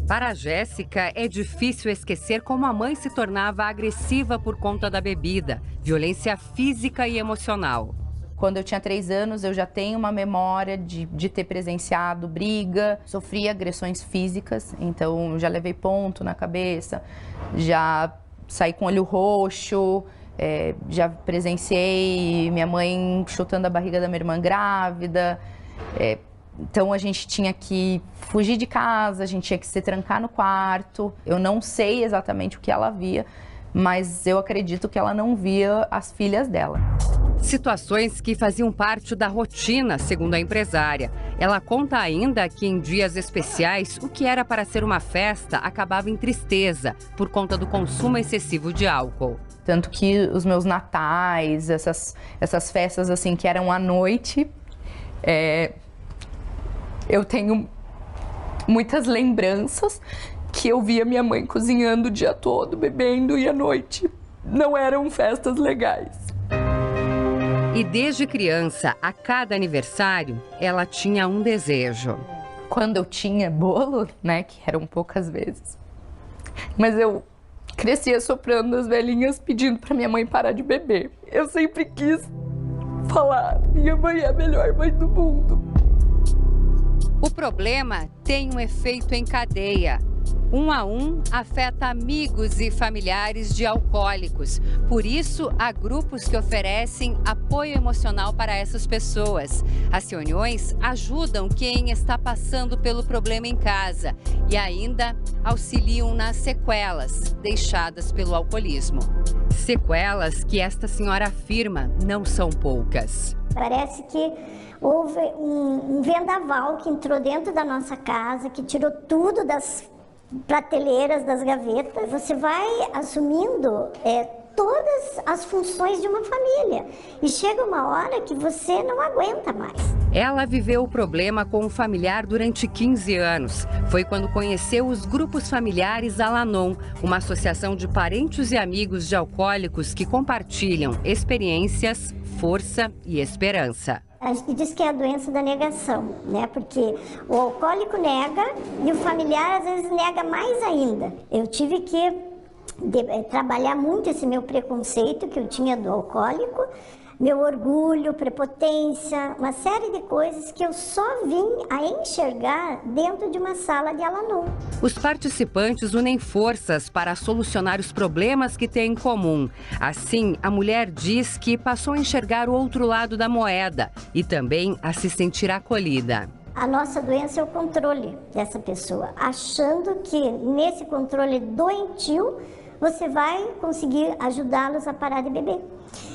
Para a Jéssica, é difícil esquecer como a mãe se tornava agressiva por conta da bebida, violência física e emocional. Quando eu tinha 3 anos, eu já tenho uma memória de ter presenciado briga, sofri agressões físicas, então já levei ponto na cabeça, já saí com olho roxo, já presenciei minha mãe chutando a barriga da minha irmã grávida. Então a gente tinha que fugir de casa, a gente tinha que se trancar no quarto. Eu não sei exatamente o que ela via, mas eu acredito que ela não via as filhas dela. Situações que faziam parte da rotina, segundo a empresária. Ela conta ainda que em dias especiais, o que era para ser uma festa acabava em tristeza, por conta do consumo excessivo de álcool. Tanto que os meus natais, essas festas assim que eram à noite, eu tenho muitas lembranças que eu via minha mãe cozinhando o dia todo, bebendo, e à noite não eram festas legais. E desde criança, a cada aniversário, ela tinha um desejo. Quando eu tinha bolo, né, que eram poucas vezes, mas eu crescia soprando as velhinhas pedindo para minha mãe parar de beber. Eu sempre quis falar, minha mãe é a melhor mãe do mundo. O problema tem um efeito em cadeia. Um a um, afeta amigos e familiares de alcoólicos. Por isso, há grupos que oferecem apoio emocional para essas pessoas. As reuniões ajudam quem está passando pelo problema em casa e ainda auxiliam nas sequelas deixadas pelo alcoolismo. Sequelas que esta senhora afirma não são poucas. Parece que houve um vendaval que entrou dentro da nossa casa, que tirou tudo das prateleiras, das gavetas. Você vai assumindo todas as funções de uma família e chega uma hora que você não aguenta mais. Ela viveu o problema com um familiar durante 15 anos. Foi quando conheceu os grupos familiares Al-Anon, uma associação de parentes e amigos de alcoólicos que compartilham experiências, força e esperança. A gente diz que é a doença da negação, né? Porque o alcoólico nega e o familiar às vezes nega mais ainda. Eu tive que trabalhar muito esse meu preconceito que eu tinha do alcoólico, meu orgulho, prepotência, uma série de coisas que eu só vim a enxergar dentro de uma sala de Al-Anon. Os participantes unem forças para solucionar os problemas que têm em comum. Assim, a mulher diz que passou a enxergar o outro lado da moeda e também a se sentir acolhida. A nossa doença é o controle dessa pessoa, achando que nesse controle doentio você vai conseguir ajudá-los a parar de beber.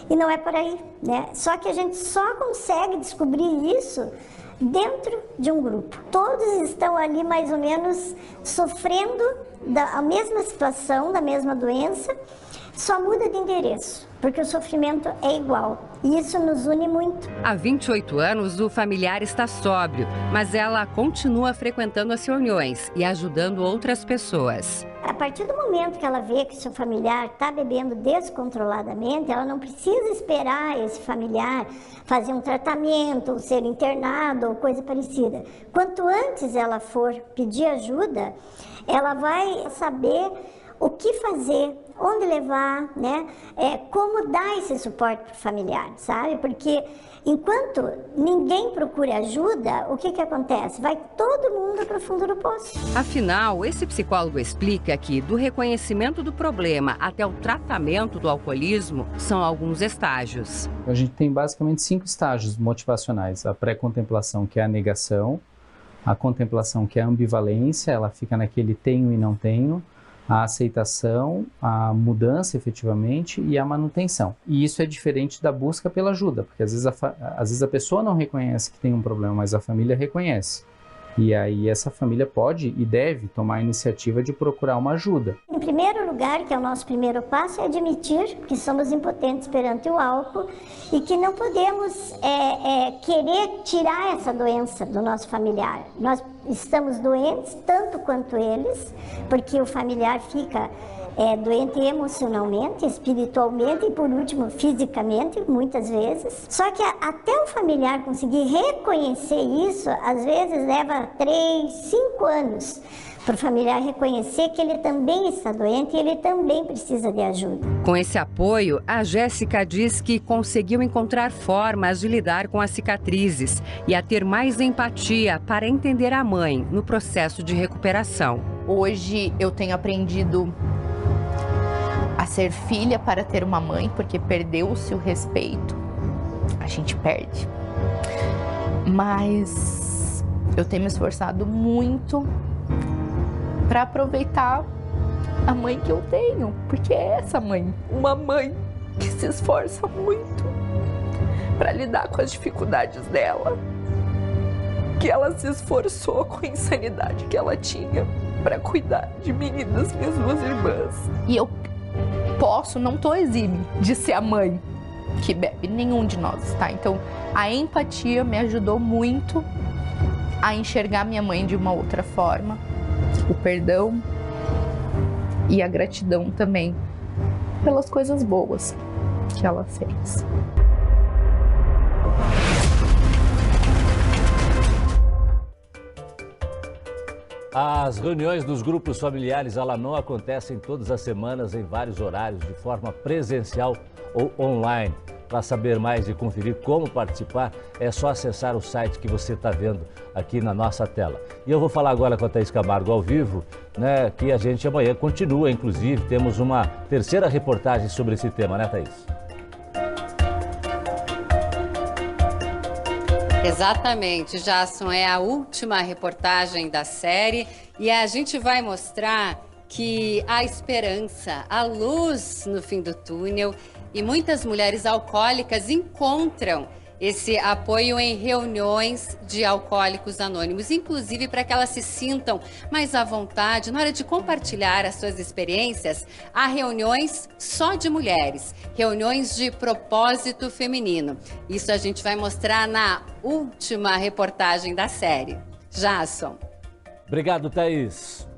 E não é por aí, né? Só que a gente só consegue descobrir isso dentro de um grupo. Todos estão ali mais ou menos sofrendo da mesma situação, da mesma doença, só muda de endereço, porque o sofrimento é igual. E isso nos une muito. Há 28 anos, o familiar está sóbrio, mas ela continua frequentando as reuniões e ajudando outras pessoas. A partir do momento que ela vê que seu familiar está bebendo descontroladamente, ela não precisa esperar esse familiar fazer um tratamento, ou ser internado, ou coisa parecida. Quanto antes ela for pedir ajuda, ela vai saber o que fazer, onde levar, né? Como dar esse suporte para o familiar, sabe? Porque enquanto ninguém procura ajuda, o que acontece? Vai todo mundo para o fundo do poço. Afinal, esse psicólogo explica que do reconhecimento do problema até o tratamento do alcoolismo são alguns estágios. A gente tem basicamente 5 estágios motivacionais. A pré-contemplação, que é a negação. A contemplação, que é a ambivalência, ela fica naquele tenho e não tenho. A aceitação, a mudança efetivamente e a manutenção. E isso é diferente da busca pela ajuda, porque às vezes a pessoa não reconhece que tem um problema, mas a família reconhece. E aí essa família pode e deve tomar a iniciativa de procurar uma ajuda. Em primeiro lugar, que é o nosso primeiro passo, é admitir que somos impotentes perante o álcool e que não podemos querer tirar essa doença do nosso familiar. Nós estamos doentes tanto quanto eles, porque o familiar fica é doente emocionalmente, espiritualmente e, por último, fisicamente, muitas vezes. Só que até o familiar conseguir reconhecer isso, às vezes leva 3, 5 anos para o familiar reconhecer que ele também está doente e ele também precisa de ajuda. Com esse apoio, a Jéssica diz que conseguiu encontrar formas de lidar com as cicatrizes e a ter mais empatia para entender a mãe no processo de recuperação. Hoje eu tenho aprendido a ser filha para ter uma mãe, porque perdeu-se o respeito, a gente perde. Mas eu tenho me esforçado muito para aproveitar a mãe que eu tenho, porque é essa mãe, uma mãe que se esforça muito para lidar com as dificuldades dela, que ela se esforçou com a insanidade que ela tinha para cuidar de mim e das minhas 2 irmãs. E eu não tô exime de ser a mãe que bebe, nenhum de nós, tá? Então, a empatia me ajudou muito a enxergar minha mãe de uma outra forma, o perdão e a gratidão também pelas coisas boas que ela fez. As reuniões dos grupos familiares Alanon acontecem todas as semanas em vários horários, de forma presencial ou online. Para saber mais e conferir como participar, é só acessar o site que você está vendo aqui na nossa tela. E eu vou falar agora com a Thaís Camargo ao vivo, né, que a gente amanhã continua, inclusive, temos uma terceira reportagem sobre esse tema, né, Thaís? Exatamente, Jasson, é a última reportagem da série e a gente vai mostrar que há esperança, há luz no fim do túnel e muitas mulheres alcoólicas encontram esse apoio em reuniões de alcoólicos anônimos, inclusive para que elas se sintam mais à vontade na hora de compartilhar as suas experiências. Há reuniões só de mulheres, reuniões de propósito feminino. Isso a gente vai mostrar na última reportagem da série. Jasson. Obrigado, Thaís.